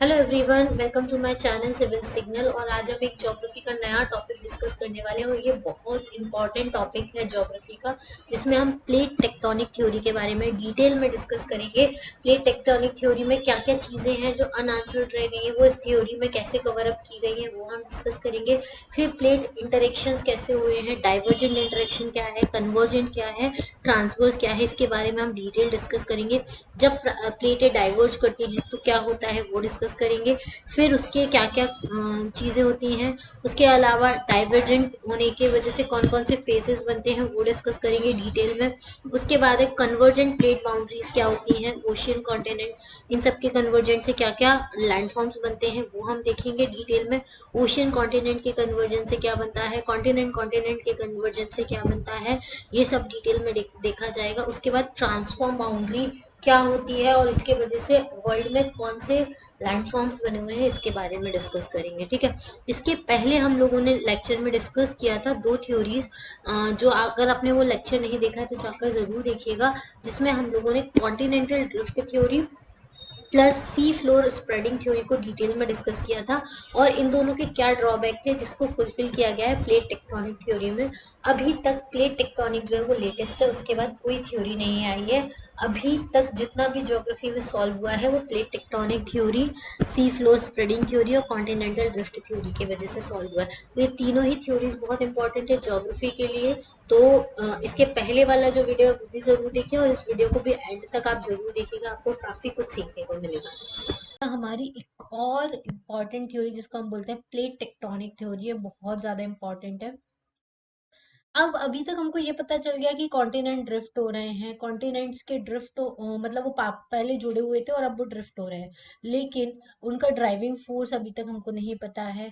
Hello everyone, welcome to my channel civil signal. और आज हम एक ज्योग्राफी का नया टॉपिक डिस्कस करने वाले हैं और ये बहुत इंपॉर्टेंट टॉपिक है ज्योग्राफी का, जिसमें हम प्लेट टेक्टोनिक थ्योरी के बारे में डिटेल में डिस्कस करेंगे। प्लेट टेक्टोनिक थ्योरी में क्या क्या चीज़ें हैं जो अनआंसर्ड रह गई हैं, वो इस थ्योरी में कैसे कवर अप की गई हैं, वो हम डिस्कस करेंगे। फिर प्लेट इंटरेक्शंस कैसे हुए हैं, डाइवर्जेंट इंटरेक्शन क्या है, कन्वर्जेंट क्या है, ट्रांसवर्स क्या है, इसके बारे में हम डिटेल डिस्कस करेंगे। जब प्लेटें डाइवर्ज करती हैं तो क्या होता है वो डिस्कस करेंगे। फिर उसके क्या क्या चीज़ें होती हैं, उसके अलावा डाइवर्जेंट होने की वजह से कौन कौन से फेसेस बनते हैं वो डिस्कस करेंगे डिटेल में। उसके बाद एक कन्वर्जेंट प्लेट बाउंड्रीज क्या होती हैं, ओशियन कॉन्टिनेंट, इन सब के कन्वर्जेंट से क्या क्या लैंडफॉर्म्स बनते हैं वो हम देखेंगे डिटेल में। ओशियन कॉन्टिनेंट के कन्वर्जन से क्या बनता है, कॉन्टिनेंट कॉन्टिनेंट के कन्वर्जन से क्या बनता है, ये सब डिटेल में देखा जाएगा। उसके बाद ट्रांसफॉर्म बाउंड्री क्या होती है और इसके वजह से वर्ल्ड में कौन से लैंडफॉर्म्स बने हुए हैं, इसके बारे में डिस्कस करेंगे। ठीक है, इसके पहले हम लोगों ने लेक्चर में डिस्कस किया था दो थ्योरीज, जो अगर आपने वो लेक्चर नहीं देखा है तो जाकर ज़रूर देखिएगा, जिसमें हम लोगों ने continental drift theory plus sea floor spreading theory को डिटेल में डिस्कस किया था, और इन दोनों के क्या ड्रॉबैक थे जिसको फुलफिल किया गया है प्लेट टेक्टोनिक थ्योरी में। अभी तक प्लेट टेक्टोनिक जो है वो लेटेस्ट है, उसके बाद कोई थ्योरी नहीं आई है। अभी तक जितना भी ज्योग्राफी में सॉल्व हुआ है वो plate tectonic theory, sea floor spreading theory और कॉन्टिनेंटल ड्रिफ्ट थ्योरी की वजह से सॉल्व हुआ है। तो ये तीनों ही थ्योरीज बहुत इंपॉर्टेंट है ज्योग्राफी के लिए। तो इसके पहले वाला जो वीडियो है वो भी ज़रूर देखिए, और इस वीडियो को भी एंड तक आप ज़रूर देखिएगा, आपको काफ़ी कुछ सीखने को मिलेगा। हमारी एक और इम्पॉर्टेंट थ्योरी जिसको हम बोलते हैं प्लेट टेक्टोनिक थ्योरी है, बहुत ज़्यादा इम्पॉर्टेंट है। अब अभी तक हमको ये पता चल गया कि कॉन्टिनेंट ड्रिफ्ट हो रहे हैं, कॉन्टिनेंट्स के ड्रिफ्ट तो मतलब वो पहले जुड़े हुए थे और अब वो ड्रिफ्ट हो रहे हैं, लेकिन उनका ड्राइविंग फोर्स अभी तक हमको नहीं पता है।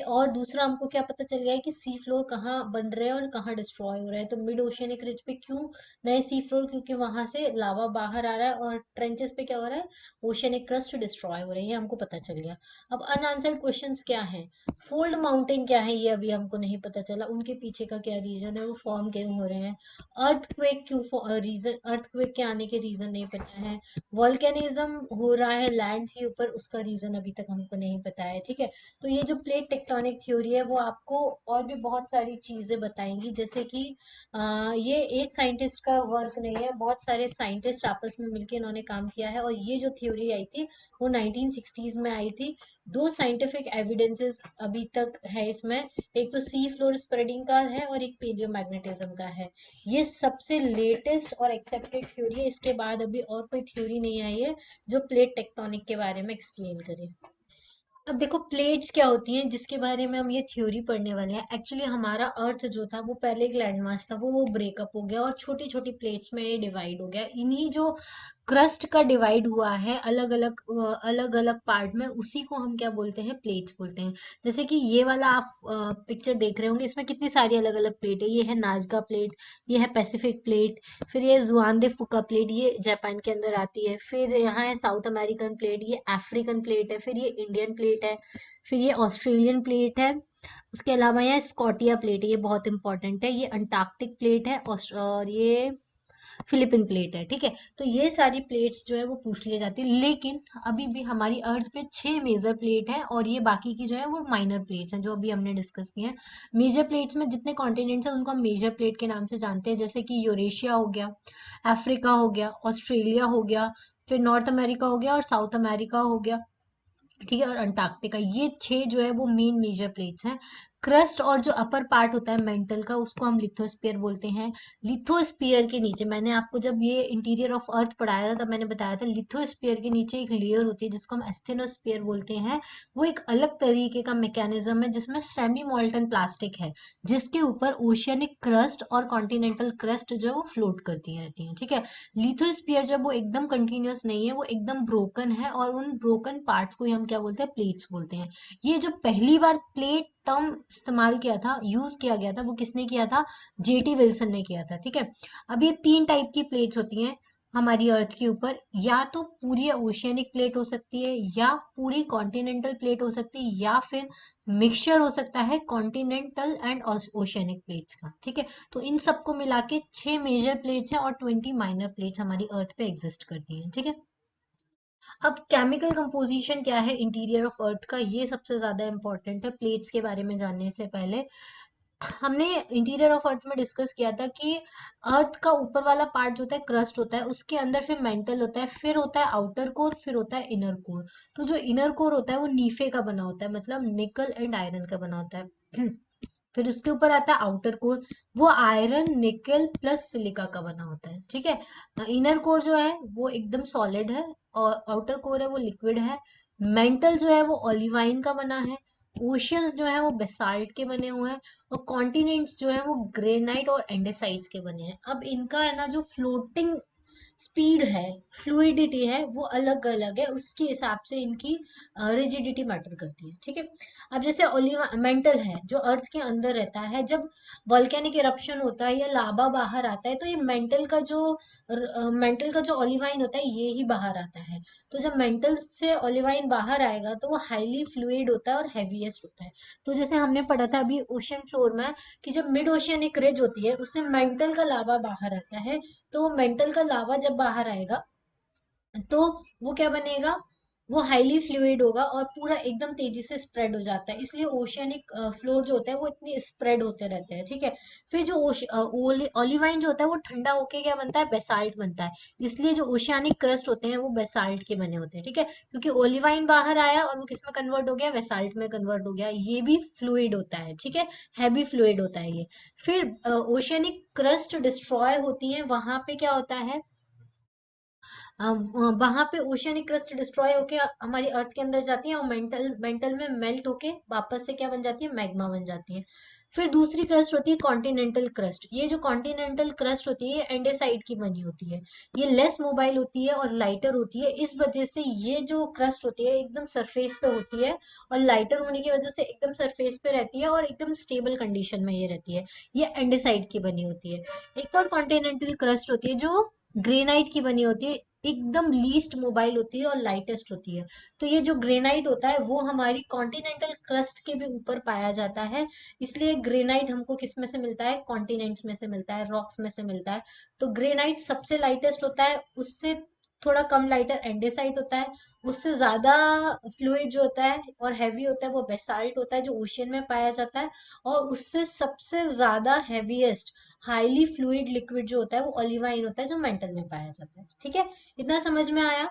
और दूसरा हमको क्या पता चल गया है कि सी फ्लोर कहाँ बन रहे हैं और कहाँ डिस्ट्रॉय हो रहे हैं। तो मिड ओशियनिक रिज पे क्यों नए सी फ्लोर, क्योंकि वहां से लावा बाहर आ रहा है, और ट्रेंचेस पे क्या हो रहा है, ओशियनिक क्रस्ट डिस्ट्रॉय हो रही है, ये हमको पता चल गया। अब अनआंसर्ड क्वेश्चंस क्या हैं, फोल्ड माउंटेन क्या है ये अभी हमको नहीं पता चला, उनके पीछे का क्या रीजन है, वो फॉर्म क्यों हो रहे हैं, अर्थक्वेक क्यों रीजन, अर्थक्वेक के आने के रीजन नहीं पता है, वॉल्केनिज्म हो रहा है लैंड के ऊपर, उसका रीजन अभी तक हमको नहीं पता है। ठीक है, तो ये जो प्लेट टेक्टोनिक थ्योरी है वो आपको और भी बहुत सारी चीजें बताएंगी, जैसे कि ये एक साइंटिस्ट का वर्क नहीं है, बहुत सारे साइंटिस्ट आपस में मिलकर इन्होंने काम किया है, और ये जो थ्योरी आई थी वो 1960s में आई थी। दो साइंटिफिक एविडेंसेस अभी तक है इसमें, एक तो सी फ्लोर स्प्रेडिंग का है और एक पेलियोमैग्नेटिज्म का है। ये सबसे लेटेस्ट और एक्सेप्टेड थ्योरी है, इसके बाद अभी और कोई थ्योरी नहीं आई है जो प्लेट टेक्टोनिक के बारे में एक्सप्लेन करे। अब देखो प्लेट्स क्या होती हैं जिसके बारे में हम ये थ्योरी पढ़ने वाले हैं। एक्चुअली हमारा अर्थ जो था वो पहले एक लैंडमास था, वो ब्रेकअप हो गया और छोटी छोटी प्लेट्स में डिवाइड हो गया। इन्हीं जो क्रस्ट का डिवाइड हुआ है अलग अलग पार्ट में, उसी को हम क्या बोलते हैं, प्लेट्स बोलते हैं। जैसे कि ये वाला आप पिक्चर देख रहे होंगे, इसमें कितनी सारी अलग अलग प्लेट है। ये है नाजका प्लेट, ये है पैसिफिक प्लेट, फिर ये जुआन दे फुका प्लेट, ये जापान के अंदर आती है, फिर यहाँ है साउथ अमेरिकन प्लेट, ये अफ्रीकन प्लेट है, फिर ये इंडियन प्लेट है, फिर ये ऑस्ट्रेलियन प्लेट है। उसके अलावा यह स्कॉटिया प्लेट है, ये बहुत इंपॉर्टेंट है, ये अंटार्कटिक प्लेट है, और ये फिलिपिन प्लेट है। ठीक है, तो ये सारी प्लेट्स जो है वो पूछ ली जाती है, लेकिन अभी भी हमारी अर्थ पे 6 मेजर प्लेट हैं, और ये बाकी की जो है वो माइनर प्लेट्स हैं जो अभी हमने डिस्कस किए हैं। मेजर प्लेट्स में जितने कॉन्टिनेंट्स हैं उनको हम मेजर प्लेट के नाम से जानते हैं, जैसे कि यूरेशिया हो गया, अफ्रीका हो गया, ऑस्ट्रेलिया हो गया, फिर नॉर्थ अमेरिका हो गया और साउथ अमेरिका हो गया। ठीक है, और अंटार्कटिका, ये 6 जो है वो मेन मेजर प्लेट्स हैं। क्रस्ट और जो अपर पार्ट होता है मेंटल का, उसको हम लिथोस्फीयर बोलते हैं। लिथोस्फीयर के नीचे, मैंने आपको जब ये इंटीरियर ऑफ अर्थ पढ़ाया था तब मैंने बताया था, लिथोस्फीयर के नीचे एक लेयर होती है जिसको हम एस्थेनोस्फीयर बोलते हैं। वो एक अलग तरीके का मैकेनिज्म है जिसमें सेमी मोल्टन प्लास्टिक है, जिसके ऊपर ओशियनिक क्रस्ट और कॉन्टिनेंटल क्रस्ट जो है वो फ्लोट करती रहती है। ठीक है, लिथोस्फीयर जब वो एकदम कंटिन्यूअस नहीं है, वो एकदम ब्रोकन है, और उन ब्रोकन पार्ट्स को ही हम क्या बोलते हैं, प्लेट्स बोलते हैं। ये जो पहली बार प्लेट टर्म इस्तेमाल किया था, यूज किया गया था, वो किसने किया था, जेटी विल्सन ने किया था। ठीक है, अब ये 3 टाइप की प्लेट्स होती हैं हमारी अर्थ के ऊपर, या तो पूरी ओशियनिक प्लेट हो सकती है, या पूरी कॉन्टिनेंटल प्लेट हो सकती है, या फिर मिक्सचर हो सकता है कॉन्टिनेंटल एंड ओशियनिक प्लेट्स का। ठीक है, तो इन सबको मिला के 6 मेजर प्लेट्स हैं और 20 माइनर प्लेट्स हमारी अर्थ पे एग्जिस्ट करती हैं। ठीक है, अब केमिकल कंपोजिशन क्या है इंटीरियर ऑफ अर्थ का, ये सबसे ज्यादा इंपॉर्टेंट है प्लेट्स के बारे में जानने से पहले। हमने इंटीरियर ऑफ अर्थ में डिस्कस किया था कि अर्थ का ऊपर वाला पार्ट जो होता है क्रस्ट होता है, उसके अंदर फिर मेंटल होता है, फिर होता है आउटर कोर, फिर होता है इनर कोर। तो जो इनर कोर होता है वो नीफे का बना होता है, मतलब निकल एंड आयरन का बना होता है। फिर उसके ऊपर आता है आउटर कोर, वो आयरन निकल प्लस सिलिका का बना होता है, ठीक है। इनर कोर जो है वो एकदम सॉलिड है, और आउटर कोर है वो लिक्विड है। मेंटल जो है वो ऑलिवाइन का बना है। ओशियंस जो है वो बेसाल्ट के बने हुए हैं। और कॉन्टिनेंट्स जो है वो ग्रेनाइट और एंडेसाइट्स के बने हैं। अब इनका है ना जो फ्लोटिंग स्पीड है, फ्लूइडिटी है, वो अलग अलग है, उसके हिसाब से इनकी रिजिडिटी मैटर करती है, ठीक है। अब जैसे ओलिवा मेंटल है जो अर्थ के अंदर रहता है, जब वॉल्केनिक इरप्शन होता है या लावा बाहर आता है तो ये मेंटल का जो ओलिवाइन होता है ये ही बाहर आता है। तो जब मेंटल से ओलिवाइन बाहर आएगा तो वो हाईली फ्लूइड होता है और हैवीएस्ट होता है। तो जैसे हमने पढ़ा था अभी ओशन फ्लोर में कि जब मिड ओशियनिक रिज होती है उससे मेंटल का लावा बाहर आता है। तो मेंटल का लावा जब बाहर आएगा तो वो क्या बनेगा, वो हाईली फ्लूइड होगा और पूरा एकदम तेजी से स्प्रेड हो जाता है, इसलिए ओशियनिक फ्लोर जो होता है वो इतनी स्प्रेड होते रहते हैं, ठीक है। फिर जो ओलिवाइन जो होता है वो ठंडा होके क्या बनता है, बेसाल्ट बनता है। इसलिए जो ओशियानिक क्रस्ट होते हैं वो बेसाल्ट के बने होते हैं, ठीक है, क्योंकि ओलिवाइन बाहर आया और वो किस में कन्वर्ट हो गया, बेसाल्ट में कन्वर्ट हो गया। ये भी फ्लूइड होता है, ठीक है, हैवी फ्लूइड होता है ये। फिर ओशियनिक क्रस्ट डिस्ट्रॉय होती है, वहां पे क्या होता है, वहां पे ओशियनिक क्रस्ट डिस्ट्रॉय होके हमारी अर्थ के अंदर जाती है और मेंटल मेंटल में मेल्ट होके वापस से क्या बन जाती है, मैग्मा बन जाती है। फिर दूसरी क्रस्ट होती है कॉन्टिनेंटल क्रस्ट। ये जो कॉन्टिनेंटल क्रस्ट होती है ये एंडेसाइड की बनी होती है। ये लेस मोबाइल होती है और लाइटर होती है, इस वजह से ये जो क्रस्ट होती है एकदम सरफेस पे होती है, और लाइटर होने की वजह से एकदम सरफेस पे रहती है और एकदम स्टेबल कंडीशन में ये रहती है। ये एंडेसाइड की बनी होती है। एक और कॉन्टिनेंटल क्रस्ट होती है जो ग्रेनाइट की बनी होती है, एकदम लीस्ट मोबाइल होती है और लाइटेस्ट होती है। तो ये जो ग्रेनाइट होता है वो हमारी कॉन्टिनेंटल क्रस्ट के भी ऊपर पाया जाता है, इसलिए ग्रेनाइट हमको किस में से मिलता है, कॉन्टिनेंट्स में से मिलता है, रॉक्स में से मिलता है। तो ग्रेनाइट सबसे लाइटेस्ट होता है, उससे थोड़ा कम लाइटर एंडेसाइट होता है, उससे ज्यादा फ्लूइड जो होता है और हैवी होता है वो बेसाल्ट होता है जो ओशियन में पाया जाता है। और उससे सबसे ज्यादा हैवीएस्ट हाईली फ्लूइड लिक्विड जो होता है वो ऑलिवाइन होता है जो मेंटल में पाया जाता है, ठीक है। इतना समझ में आया।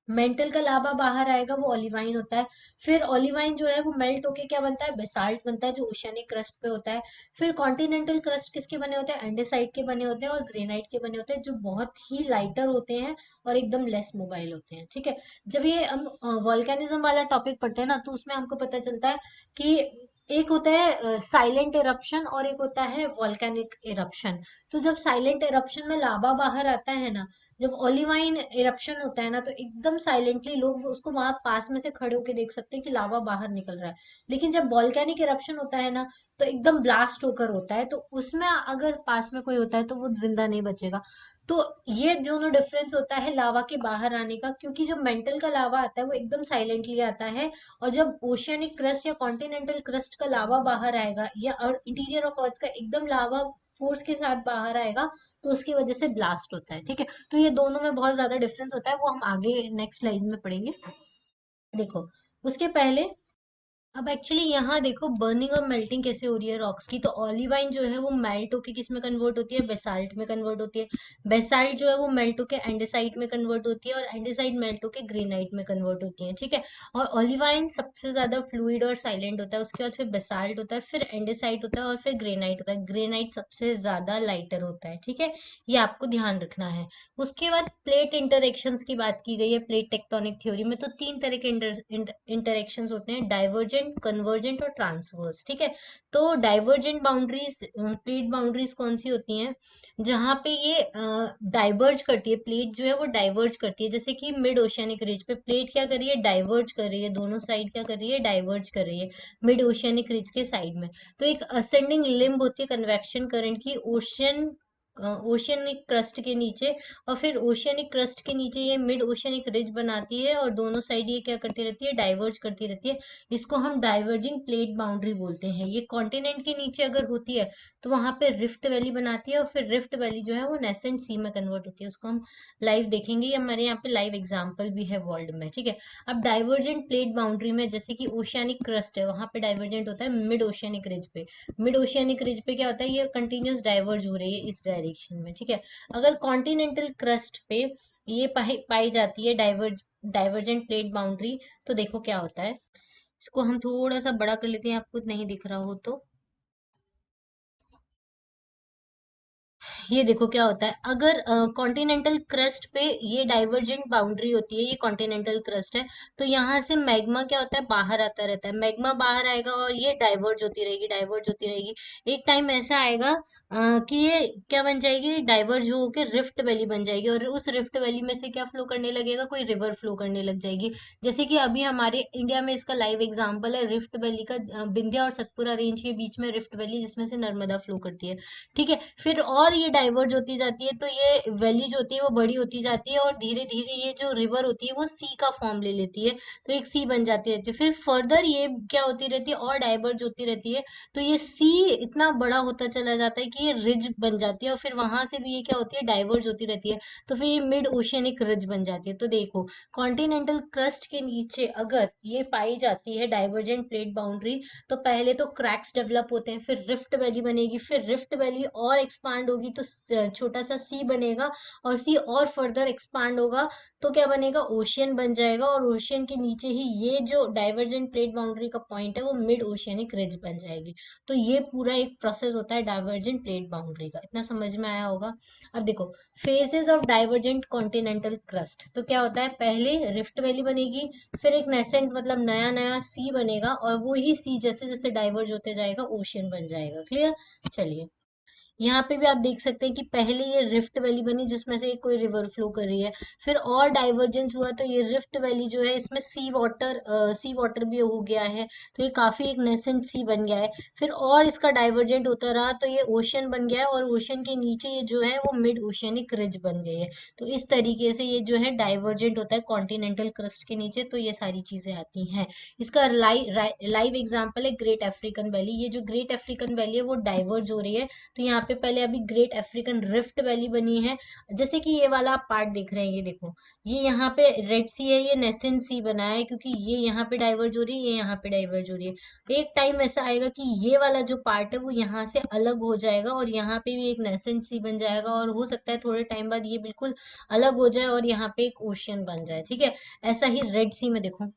मेंटल का लावा बाहर आएगा वो ऑलिवाइन होता है। फिर ऑलिवाइन जो है वो मेल्ट होके क्या बनता है, बेसाल्ट बनता है जो ओशियनिक क्रस्ट पे होता है। फिर कॉन्टिनेंटल क्रस्ट किसके बने होते हैं, एंडेसाइट के बने होते हैं और ग्रेनाइट के बने होते हैं, जो बहुत ही लाइटर होते हैं और एकदम लेस मोबाइल होते हैं, ठीक है। जब ये हम वॉल्केनिज्म वाला टॉपिक पढ़ते हैं ना तो उसमें हमको पता चलता है कि एक होता है साइलेंट इरप्शन और एक होता है वॉल्केनिक इरप्शन। तो जब साइलेंट इरप्शन में लावा बाहर आता है ना, जब ओलिवाइन इरप्शन होता है ना तो एकदम साइलेंटली लोग उसको वहां पास में से खड़े होके देख सकते हैं कि लावा बाहर निकल रहा है। लेकिन जब वॉल्केनिक इरप्शन होता है ना तो एकदम ब्लास्ट होकर होता है, तो उसमें अगर पास में कोई होता है तो वो जिंदा नहीं बचेगा। तो ये दोनों डिफरेंस होता है लावा के बाहर आने का, क्योंकि जब मेंटल का लावा आता है वो एकदम साइलेंटली आता है, और जब ओशियनिक क्रस्ट या कॉन्टिनेंटल क्रस्ट का लावा बाहर आएगा या इंटीरियर ऑफ अर्थ का एकदम लावा फोर्स के साथ बाहर आएगा तो उसकी वजह से ब्लास्ट होता है, ठीक है। तो ये दोनों में बहुत ज्यादा डिफरेंस होता है, वो हम आगे नेक्स्ट स्लाइड में पढ़ेंगे। देखो, उसके पहले अब एक्चुअली यहाँ देखो बर्निंग और मेल्टिंग कैसे हो रही है रॉक्स की। तो ऑलिवाइन जो है वो मेल्ट होके किस में कन्वर्ट होती है, बेसाल्ट में कन्वर्ट होती है। बेसाल्ट जो है वो मेल्ट होके एंडेसाइट में कन्वर्ट होती है और एंडेसाइट मेल्ट होके ग्रेनाइट में कन्वर्ट होती है, ठीक है। और ऑलिवाइन सबसे ज्यादा फ्लूइड और साइलेंट होता है, उसके बाद फिर बेसाल्ट होता है, फिर एंडेसाइट होता है और फिर ग्रेनाइट होता है। ग्रेनाइट सबसे ज्यादा लाइटर होता है, ठीक है, ये आपको ध्यान रखना है। उसके बाद प्लेट इंटरेक्शंस की बात की गई है प्लेट टेक्टोनिक थ्योरी में। तो तीन तरह के इंटरेक्शंस होते हैं, डाइवर्जेंट, कन्वर्जेंट और ट्रांसवर्स, ठीक है। तो डाइवर्जेंट बाउंड्रीज, प्लेट बाउंड्रीज कौन सी होती हैं, जहां पे ये डाइवर्ज करती है, प्लेट जो है वो डाइवर्ज करती है। जैसे कि मिड ओशियनिक रिज पे प्लेट क्या कर रही है, डाइवर्ज कर रही है, दोनों साइड क्या कर रही है, डाइवर्ज कर रही है मिड ओशियनिक रिज के साइड में। तो एक असेंडिंग लिम्ब होती है कन्वेक्शन करंट की, ओशियन ओशियनिक क्रस्ट के नीचे, और फिर ओशियनिक क्रस्ट के नीचे ये मिड ओशियनिक रिज बनाती है, और दोनों साइड ये क्या करती रहती है, डाइवर्ज करती रहती है। इसको हम डाइवर्जिंग प्लेट बाउंड्री बोलते हैं। ये कॉन्टिनेंट के नीचे अगर होती है तो वहां पे रिफ्ट वैली बनाती है, और फिर रिफ्ट वैली जो है वो नेसेंट सी में कन्वर्ट होती है। उसको हम लाइव देखेंगे, ये हमारे यहाँ पे लाइव एग्जाम्पल भी है वर्ल्ड में, ठीक है। अब डाइवर्जेंट प्लेट बाउंड्री में जैसे कि ओशियानिक क्रस्ट है, वहां पे डाइवर्जेंट होता है मिड ओशियानिक रिज पे। मिड ओशियानिक रिज पे क्या होता है, ये कंटिन्यूस डाइवर्ज हो रही है इस डायरेक्शन में, ठीक है। अगर कॉन्टिनेंटल क्रस्ट पे ये पाई जाती है डाइवर्जेंट प्लेट बाउंड्री, तो देखो क्या होता है। इसको हम थोड़ा सा बड़ा कर लेते हैं, आपको नहीं दिख रहा हो तो। ये देखो क्या होता है, अगर कॉन्टिनेंटल क्रस्ट पे ये डाइवर्जेंट बाउंड्री होती है, ये कॉन्टिनेंटल क्रस्ट है, तो यहाँ से मैग्मा क्या होता है, बाहर आता रहता है। मैग्मा बाहर आएगा और ये डाइवर्ज होती रहेगी, डाइवर्ज होती रहेगी। एक टाइम ऐसा आएगा कि ये क्या बन जाएगी, डाइवर्ज होकर रिफ्ट वैली बन जाएगी, और उस रिफ्ट वैली में से क्या फ्लो करने लगेगा, कोई रिवर फ्लो करने लग जाएगी। जैसे कि अभी हमारे इंडिया में इसका लाइव एग्जाम्पल है रिफ्ट वैली का, विंध्या और सतपुरा रेंज के बीच में रिफ्ट वैली, जिसमें से नर्मदा फ्लो करती है, ठीक है। फिर और ये डाइवर्ज होती जाती है, तो ये वैली जो होती है वो बड़ी होती जाती है, और धीरे धीरे ये जो रिवर होती है वो सी का फॉर्म ले लेती है, तो एक सी बन जाती रहती है। फिर फर्दर ये क्या होती रहती है, और डाइवर्ज होती रहती है, तो ये सी इतना बड़ा होता चला जाता है कि ये रिज बन जाती है, और फिर वहां से भी ये क्या होती है, डाइवर्ज होती रहती है, तो फिर ये मिड ओशियनिक रिज बन जाती है। तो देखो, कॉन्टिनेंटल क्रस्ट के नीचे अगर ये पाई जाती है डाइवर्जेंट प्लेट बाउंड्री, तो पहले तो क्रैक्स डेवलप होते हैं, फिर रिफ्ट वैली बनेगी, फिर रिफ्ट वैली और एक्सपांड होगी तो छोटा सा सी बनेगा, और सी और फर्दर एक्सपांड होगा तो क्या बनेगा, ओशियन बन जाएगा, और ओशियन के नीचे ही ये जो डाइवर्जेंट प्लेट बाउंड्री का पॉइंट है वो मिड ओशियनिक रिज बन जाएगी। तो ये पूरा एक प्रोसेस होता है डाइवर्जेंट प्लेट बाउंड्री का। इतना समझ में आया होगा। अब देखो, phases of divergent continental crust, तो क्या होता है, पहले रिफ्ट वैली बनेगी, फिर एक नेसेंट मतलब नया नया सी बनेगा, और वो ही सी जैसे जैसे डाइवर्ज होते जाएगा ओशियन बन जाएगा। क्लियर। चलिए, यहाँ पे भी आप देख सकते हैं कि पहले ये रिफ्ट वैली बनी जिसमें से कोई रिवर फ्लो कर रही है, फिर और डाइवर्जेंस हुआ तो ये रिफ्ट वैली जो है इसमें सी वाटर भी हो गया है, तो ये काफी एक नेसेंट सी बन गया है। फिर और इसका डाइवर्जेंट होता रहा तो ये ओशन बन गया है, और ओशन के नीचे ये जो है वो मिड ओशियनिक रिज बन गई है। तो इस तरीके से ये जो है डाइवर्जेंट होता है कॉन्टिनेंटल क्रस्ट के नीचे, तो ये सारी चीजें आती हैं। इसका लाइव एग्जाम्पल है ग्रेट अफ्रीकन वैली। ये जो ग्रेट अफ्रीकन वैली है वो डाइवर्ज हो रही है, तो यहाँ पे पहले अभी ग्रेट अफ्रीकन रिफ्ट वैली बनी है। जैसे कि ये वाला आप पार्ट देख रहे हैं, ये देखो, ये यहाँ पे रेड सी है, ये नेसेंट सी बना है, क्योंकि ये यहाँ पे डाइवर्ज हो रही है, ये यहाँ पे डाइवर्ज हो रही है। एक टाइम ऐसा आएगा कि ये वाला जो पार्ट है वो यहाँ से अलग हो जाएगा, और यहाँ पे भी एक नेसेंट सी बन जाएगा, और हो सकता है थोड़े टाइम बाद ये बिल्कुल अलग हो जाए और यहाँ पे एक ओशियन बन जाए, ठीक है। ऐसा ही रेड सी में देखो,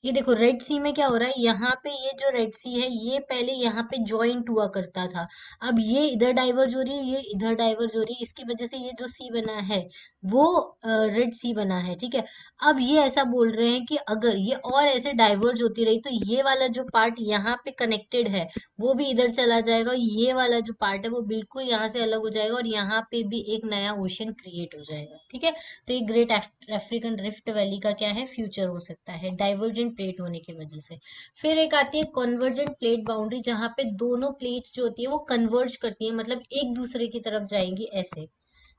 ये देखो रेड सी में क्या हो रहा है, यहाँ पे ये जो रेड सी है ये पहले यहाँ पे ज्वाइंट हुआ करता था, अब ये इधर डाइवर्ज हो रही है, ये इधर डाइवर्ज हो रही है, इसकी वजह से ये जो सी बना है वो रेड सी बना है, ठीक है। अब ये ऐसा बोल रहे हैं कि अगर ये और ऐसे डाइवर्ज होती रही तो ये वाला जो पार्ट यहाँ पे कनेक्टेड है वो भी इधर चला जाएगा, ये वाला जो पार्ट है वो बिल्कुल यहाँ से अलग हो जाएगा, और यहाँ पे भी एक नया ओशन क्रिएट हो जाएगा, ठीक है। तो ये ग्रेट अफ्रीकन रिफ्ट वैली का क्या है, फ्यूचर हो सकता है डाइवर्जेंट प्लेट होने की वजह से। फिर एक आती है कन्वर्जेंट प्लेट बाउंड्री, जहां पे दोनों प्लेट्स जो होती है वो कन्वर्ज करती है, मतलब एक दूसरे की तरफ जाएंगी ऐसे।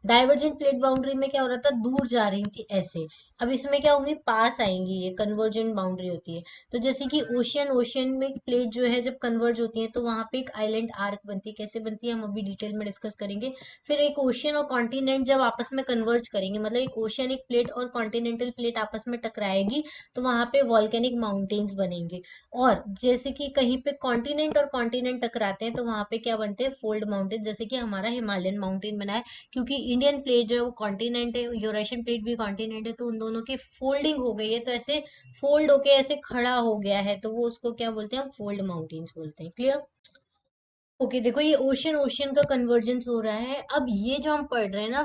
डाइवर्जेंट प्लेट बाउंड्री में क्या हो रहा था, दूर जा रही थी ऐसे, अब इसमें क्या होंगी, पास आएंगी, ये कन्वर्जेंट बाउंड्री होती है। तो जैसे कि ओशियन ओशियन में प्लेट जो है जब कन्वर्ज होती है तो वहां पे एक आइलैंड आर्क बनती है, कैसे बनती है हम अभी डिटेल में डिस्कस करेंगे। फिर एक ओशियन और कॉन्टिनेंट जब आपस में कन्वर्ज करेंगे, मतलब एक ओशियनिक प्लेट और कॉन्टिनेंटल प्लेट आपस में टकराएगी, तो वहां पे वॉल्केनिक माउंटेन्स बनेंगे। और जैसे कि कहीं पे कॉन्टिनेंट और कॉन्टिनेंट टकराते हैं तो वहां पे क्या बनते हैं, फोल्ड माउंटेन, जैसे कि हमारा हिमालयन माउंटेन बना है, क्योंकि इंडियन प्लेट जो है वो कॉन्टिनेंट है, यूरेशियन प्लेट भी कॉन्टिनेंट है, तो उन दोनों की फोल्डिंग हो गई है, तो ऐसे फोल्ड होके ऐसे खड़ा हो गया है, तो वो उसको क्या बोलते हैं, हम फोल्ड माउंटेन्स बोलते हैं। क्लियर। ओके, देखो ये ओशियन ओशियन का कन्वर्जेंस हो रहा है। अब ये जो हम पढ़ रहे हैं ना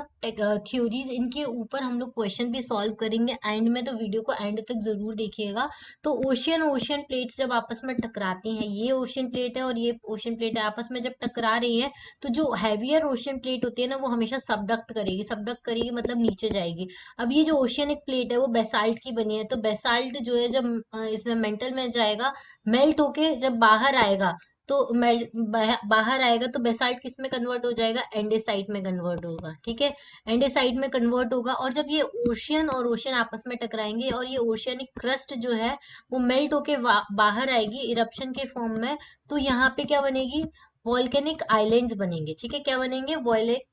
थ्योरीज, इनके ऊपर हम लोग क्वेश्चन भी सॉल्व करेंगे एंड में, तो वीडियो को एंड तक जरूर देखिएगा। तो ओशियन ओशियन प्लेट्स जब आपस में टकराती हैं, ये ओशियन प्लेट है और ये ओशियन प्लेट है, आपस में जब टकरा रही है तो जो हैवियर ओशियन प्लेट होती है ना वो हमेशा सबडक्ट करेगी, सबडक्ट करेगी मतलब नीचे जाएगी। अब ये जो ओशियनिक प्लेट है वो बेसाल्ट की बनी है, तो बेसाल्ट जो है जब इसमें मेंटल में जाएगा, मेल्ट होके जब बाहर आएगा तो बाहर आएगा तो बेसाल्ट किस में कन्वर्ट हो जाएगा, एंडेसाइट में कन्वर्ट होगा, ठीक है, एंडेसाइट में कन्वर्ट होगा। और जब ये ओशियन और ओशियन आपस में टकराएंगे और ये ओशियनिक क्रस्ट जो है वो मेल्ट होके बाहर आएगी इरप्शन के फॉर्म में, तो यहाँ पे क्या बनेगी, वॉल्केनिक आइलैंड्स बनेंगे, ठीक है, क्या बनेंगे,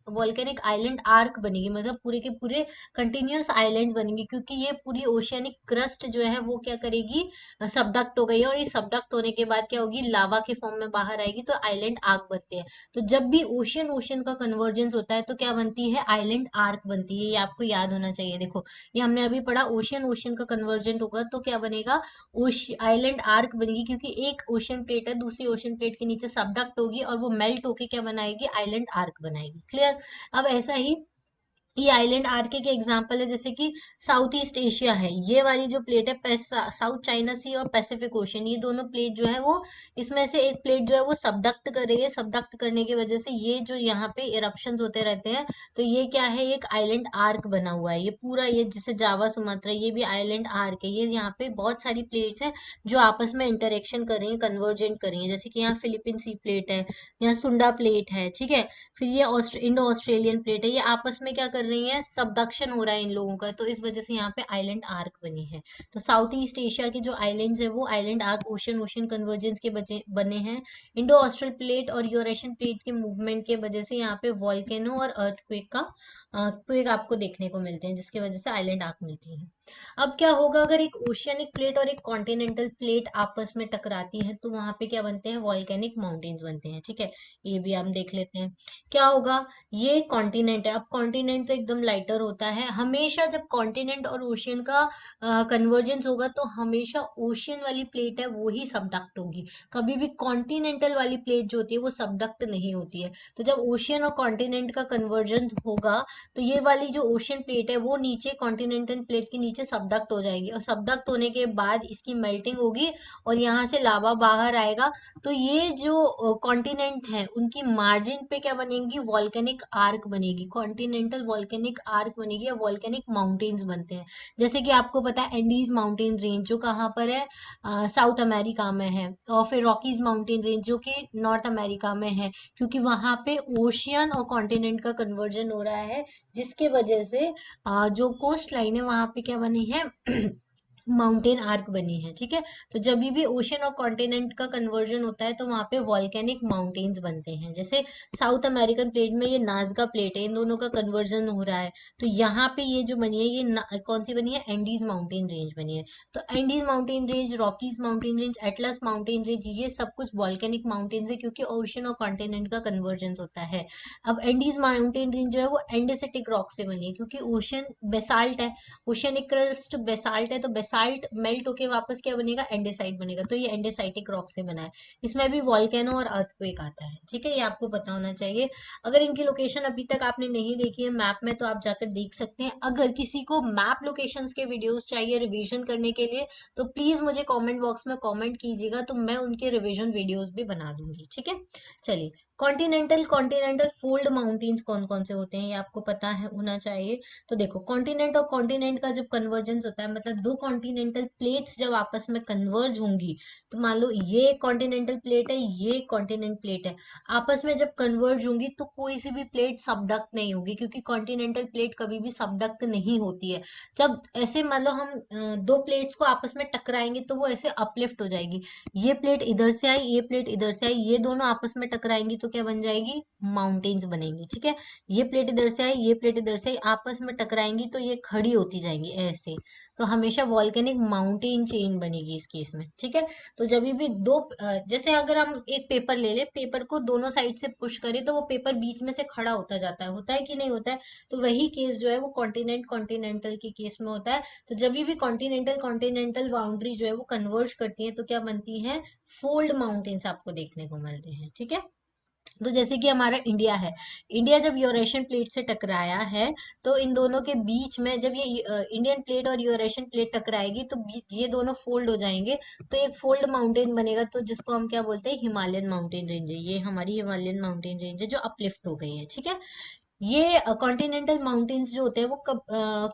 वॉल्केनिक आइलैंड आर्क बनेगी, मतलब पूरे के पूरे कंटिन्यूअस आइलैंड्स बनेंगे, क्योंकि ये पूरी ओशियनिक क्रस्ट जो है वो क्या करेगी, सबडक्ट हो गई है, और ये सबडक्ट होने के बाद क्या होगी, लावा के फॉर्म में बाहर आएगी, तो आइलैंड आर्क बनते हैं। तो जब भी ओशियन ओशियन का कन्वर्जेंस होता है तो क्या बनती है, आइलैंड आर्क बनती है, ये आपको याद होना चाहिए। देखो ये हमने अभी पढ़ा, ओशियन ओशियन का कन्वर्जेंट होगा तो क्या बनेगा, आइलैंड आर्क बनेगी, क्योंकि एक ओशियन प्लेट है दूसरी ओशियन प्लेट के नीचे सबडक्ट होगी और वो मेल्ट होके क्या बनाएगी, आइलैंड आर्क बनाएगी। क्लियर। अब ऐसा ही ये आइलैंड आर्के के एग्जांपल है, जैसे कि साउथ ईस्ट एशिया है, ये वाली जो प्लेट है साउथ चाइना सी और पैसिफिक ओशन, ये दोनों प्लेट जो है वो, इसमें से एक प्लेट जो है वो सबडक्ट कर रही है, सबडक्ट करने की वजह से ये जो यहाँ पे इरप्शंस होते रहते हैं, तो ये क्या है, एक आइलैंड आर्क बना हुआ है, ये पूरा, ये जैसे जावा सुमात्रा, ये भी आइलैंड आर्क है। ये यहाँ पे बहुत सारी प्लेट्स हैं जो आपस में इंटरेक्शन कर रही है, कन्वर्जेंट कर रही है, जैसे कि यहाँ फिलीपीन सी प्लेट है, यहाँ सुंडा प्लेट है, ठीक है, फिर ये इंडो ऑस्ट्रेलियन प्लेट है, ये आपस में क्या कर रही है, सबडक्शन हो रहा है इन लोगों का, तो इस वजह से यहाँ पे आइलैंड आर्क बनी है। तो साउथ ईस्ट एशिया के जो आइलैंड्स है वो island arc ocean ocean convergence के बने हैं। इंडो ऑस्ट्रल प्लेट और यूरेशियन प्लेट के मूवमेंट के वजह से यहाँ पे वॉल्केनो और अर्थक्वेक का क्वेक आपको देखने को मिलते हैं, जिसकी वजह से आइलैंड आर्क मिलती है। अब क्या होगा, अगर एक ओशियनिक प्लेट और एक कॉन्टिनेंटल प्लेट आपस में टकराती है तो वहां पे क्या बनते हैं, वॉल्केनिक माउंटेन्स बनते हैं, ठीक है, ये भी हम देख लेते हैं। क्या होगा, ये कॉन्टिनेंट है, अब कॉन्टिनेंट तो एकदम लाइटर होता है, हमेशा जब कॉन्टिनेंट और ओशियन का कन्वर्जेंस होगा तो हमेशा ओशियन वाली प्लेट है वो ही सबडक्ट होगी, कभी भी कॉन्टिनेंटल वाली प्लेट जो होती है वो सबडक्ट नहीं होती है। तो जब ओशियन और कॉन्टिनेंट का कन्वर्जेंस होगा तो ये वाली जो ओशियन प्लेट है वो नीचे कॉन्टिनेंटल प्लेट के नीचे सबडक्ट हो जाएगी, और सबडक्ट होने के बाद इसकी मेल्टिंग होगी और यहाँ से लावा बाहर आएगा, तो ये जो कॉन्टिनेंट है उनकी मार्जिन पे क्या बनेगी, वॉल्केनिक आर्क बनेगी, कॉन्टिनेंटल वॉल्केनिक आर्क बनेगी, या वॉल्केनिक माउंटेन्स बनते हैं। जैसे कि आपको पता है एंडीज माउंटेन रेंज जो कहाँ पर है, साउथ अमेरिका में है, और फिर रॉकीज माउंटेन रेंज जो कि नॉर्थ अमेरिका में है, क्योंकि वहां पे ओशियन और कॉन्टिनेंट का कन्वर्जन हो रहा है, जिसके वजह से जो कोस्ट लाइन है वहां पे क्या बनी है, माउंटेन आर्क बनी है, ठीक है। तो जब भी ओशन और कॉन्टिनेंट का कन्वर्जन होता है तो वहां पे वॉल्केनिक माउंटेन्स बनते हैं, जैसे साउथ अमेरिकन प्लेट में ये नाजका प्लेट है, इन दोनों का कन्वर्जन हो रहा है, तो यहाँ पे ये जो बनी है ये कौन सी बनी है, एंडीज माउंटेन रेंज बनी है। तो Andes mountain range, Rockies mountain range, Atlas mountain range, ये सब कुछ वॉल्केनिक माउंटेन्स है, क्योंकि ओशन और कॉन्टिनेंट का कन्वर्जन होता है। अब एंडीज माउंटेन रेंज जो है वो एंडेसिटिक रॉक से बनी है, क्योंकि ओशन बेसाल्ट है, ओशियनिक क्रस्ट बेसाल्ट है, तो बेसाल्ट मेल्ट होके वापस क्या बनेगा, एंडेसाइट बनेगा, तो ये एंडेसाइटिक रॉक से बना है। इसमें भी वॉल्केनो और अर्थक्वेक आता है, ठीक है, ये आपको पता होना चाहिए। अगर इनकी लोकेशन अभी तक आपने नहीं देखी है मैप में तो आप जाकर देख सकते हैं। अगर किसी को मैप लोकेशंस के वीडियोस चाहिए रिवीजन करने के लिए तो प्लीज मुझे कमेंट बॉक्स में कमेंट कीजिएगा, तो मैं उनके रिवीजन वीडियोस भी बना दूंगी, ठीक है। चलिए, कॉन्टिनेंटल कॉन्टिनेंटल फोल्ड माउंटेन्स कौन कौन से होते हैं ये आपको पता है होना चाहिए। तो देखो, कॉन्टिनेंट और कॉन्टिनेंट का जब कन्वर्जेंस होता है, मतलब दो कॉन्टिनेंटल प्लेट्स जब आपस में कन्वर्ज होंगी, तो मान लो ये कॉन्टिनेंटल प्लेट है, ये कॉन्टिनेंट प्लेट है, आपस में जब कन्वर्ज होंगी तो कोई सी भी प्लेट सबडक्ट नहीं होगी, क्योंकि कॉन्टिनेंटल प्लेट कभी भी सबडक्ट नहीं होती है। जब ऐसे मान लो हम दो प्लेट्स को आपस में टकराएंगे तो वो ऐसे अपलिफ्ट हो जाएगी, ये प्लेट इधर से आई, ये प्लेट इधर से आई, ये दोनों आपस में टकराएंगी तो क्या बन जाएगी, माउंटेन्स बनेंगी, ठीक है। ये प्लेट इधर से आई, ये प्लेट इधर से आई, आपस में टकराएंगी तो ये खड़ी होती जाएंगी ऐसे, तो हमेशा वॉल्केनिक माउंटेन चेन बनेगी इस केस में, ठीक है। तो जब भी दो जैसे अगर हम एक पेपर ले ले, पेपर को दोनों साइड से पुश करें तो वो पेपर बीच में से खड़ा होता जाता है, होता है कि नहीं होता है, तो वही केस जो है वो कॉन्टिनेंट कॉन्टिनेंटल के केस में होता है। तो जब भी कॉन्टिनेंटल कॉन्टिनेंटल बाउंड्री जो है वो कन्वर्ज करती है तो क्या बनती है, फोल्ड माउंटेन्स आपको देखने को मिलते हैं, ठीक है। तो जैसे कि हमारा इंडिया है, इंडिया जब यूरेशियन प्लेट से टकराया है तो इन दोनों के बीच में जब ये इंडियन प्लेट और यूरेशियन प्लेट टकराएगी तो ये दोनों फोल्ड हो जाएंगे, तो एक फोल्ड माउंटेन बनेगा, तो जिसको हम क्या बोलते हैं, हिमालयन माउंटेन रेंज है, ये हमारी हिमालयन माउंटेन रेंज है जो अपलिफ्ट हो गई है, ठीक है। ये कॉन्टिनेंटल माउंटेन्स जो होते हैं वो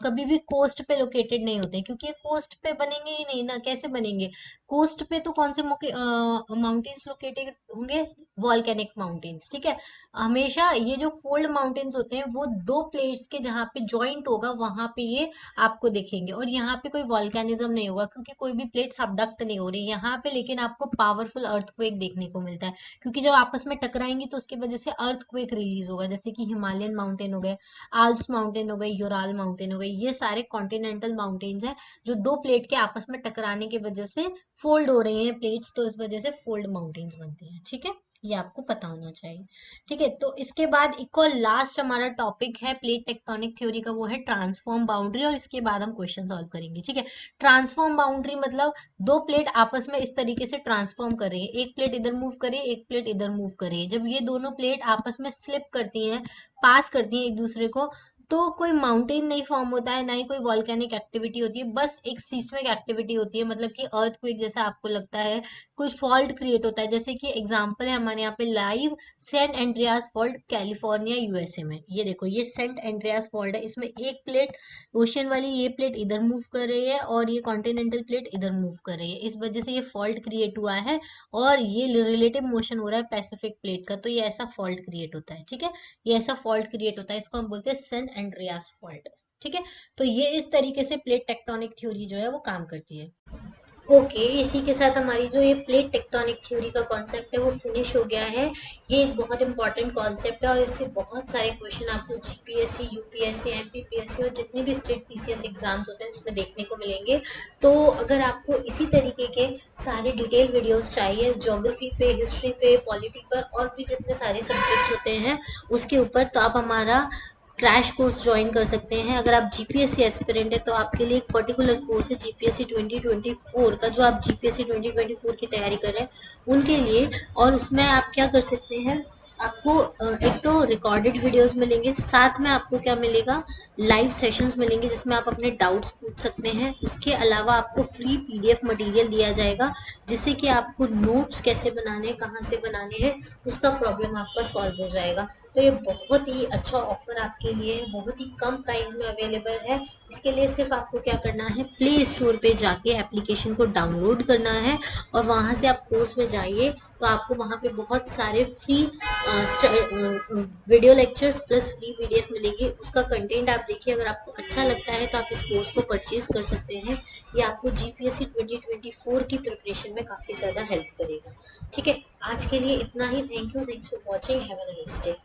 कभी भी कोस्ट पे लोकेटेड नहीं होते, क्योंकि ये कोस्ट पे बनेंगे ही नहीं ना, कैसे बनेंगे? कोस्ट पे तो कौन से माउंटेन्स लोकेटेड होंगे? वॉल्केनिक माउंटेन्स, ठीक है। हमेशा ये जो फोल्ड माउंटेन्स होते हैं वो दो प्लेट्स के जहाँ पे जॉइंट होगा वहां पे ये आपको दिखेंगे, और यहाँ पे कोई वॉल्केनिज्म नहीं होगा क्योंकि कोई भी प्लेट सबडक्ट नहीं हो रही यहाँ पे, लेकिन आपको पावरफुल अर्थक्वेक देखने को मिलता है, क्योंकि जब आपस में टकराएंगी तो उसकी वजह से अर्थक्वेक रिलीज होगा, जैसे कि हिमालयन माउंटेन हो गए, आल्प्स माउंटेन हो गए, यूराल माउंटेन हो गए, ये सारे कॉन्टिनेंटल माउंटेन्स हैं जो दो प्लेट के आपस में टकराने की वजह से फोल्ड हो रही हैं प्लेट्स, तो इस वजह से फोल्ड माउंटेन्स बनते हैं, ठीक है। ये आपको पता होना चाहिए, ठीक है। तो इसके बाद एक और लास्ट हमारा टॉपिक है प्लेट टेक्टोनिक थ्योरी का, वो है ट्रांसफॉर्म बाउंड्री, और इसके बाद हम क्वेश्चन सॉल्व करेंगे, ठीक है। ट्रांसफॉर्म बाउंड्री मतलब दो प्लेट आपस में इस तरीके से ट्रांसफॉर्म कर रही है, एक प्लेट इधर मूव कर रही है, एक प्लेट इधर मूव कर रही है, जब ये दोनों प्लेट आपस में स्लिप करती हैं, पास करती हैं एक दूसरे को, तो कोई माउंटेन नहीं फॉर्म होता है, ना ही कोई वॉल्केनिक एक्टिविटी होती है, बस एक सीस्मिक एक्टिविटी होती है, मतलब कि अर्थक्वेक जैसा आपको लगता है, कुछ फॉल्ट क्रिएट होता है, जैसे कि एग्जांपल है हमारे यहाँ पे live Saint Andreas fault California USA में। ये देखो, ये सेंट एंड्रियास फॉल्ट है, इसमें एक प्लेट ओशियन वाली ये प्लेट इधर मूव कर रही है और ये कॉन्टिनेंटल प्लेट इधर मूव कर रही है, इस वजह से ये फॉल्ट क्रिएट हुआ है, और ये रिलेटिव मोशन हो रहा है पैसिफिक प्लेट का, तो ये ऐसा फॉल्ट क्रिएट होता है, ठीक है। ये ऐसा फॉल्ट क्रिएट होता है, इसको हम बोलते हैं सेंट एंड्रियास फॉल्ट, ठीक है। तो ये इस तरीके से प्लेट टेक्टोनिक थ्योरी जो है वो काम करती है। ओके, इसी के साथ हमारी जो ये प्लेट टेक्टोनिक थ्योरी का कॉन्सेप्ट है वो फिनिश हो गया है। ये एक बहुत इंपॉर्टेंट कॉन्सेप्ट है और इससे बहुत सारे क्वेश्चन आपको जीपीएससी, यूपीएससी, एमपीपीएससी और जितने भी स्टेट पीसीएस एग्जाम्स होते हैं उसमें देखने को मिलेंगे। तो अगर आपको इसी तरीके के सारे डिटेल वीडियोस चाहिए ज्योग्राफी पे, हिस्ट्री पे, पॉलिटी पर और भी जितने सारे सब्जेक्ट्स होते हैं उसके ऊपर, तो आप हमारा क्रैश कोर्स ज्वाइन कर सकते हैं। अगर आप जीपीएससी एस्पिरेंट है तो आपके लिए एक पर्टिकुलर कोर्स है जीपीएससी 2024 का, जो आप जीपीएससी 2024 की तैयारी कर रहे हैं उनके लिए, और उसमें आप क्या कर सकते हैं, आपको एक तो रिकॉर्डेड वीडियोस मिलेंगे, साथ में आपको क्या मिलेगा, लाइव सेशंस मिलेंगे जिसमें आप अपने डाउट्स पूछ सकते हैं। उसके अलावा आपको फ्री पीडीएफ मटेरियल दिया जाएगा जिससे कि आपको नोट्स कैसे बनाने हैं, कहाँ से बनाने हैं, उसका प्रॉब्लम आपका सॉल्व हो जाएगा। तो ये बहुत ही अच्छा ऑफर आपके लिए है, बहुत ही कम प्राइस में अवेलेबल है। इसके लिए सिर्फ आपको क्या करना है, प्ले स्टोर पे जाके एप्लीकेशन को डाउनलोड करना है और वहाँ से आप कोर्स में जाइए, तो आपको वहाँ पे बहुत सारे free video lectures plus free PDF मिलेगी। उसका कंटेंट आप देखिए, अगर आपको अच्छा लगता है तो आप इस कोर्स को परचेज कर सकते हैं। ये आपको जीपीएससी 2024 की प्रिपरेशन में काफ़ी ज़्यादा हेल्प करेगा, ठीक है। आज के लिए इतना ही। Thank you, thanks for watching, have a nice day.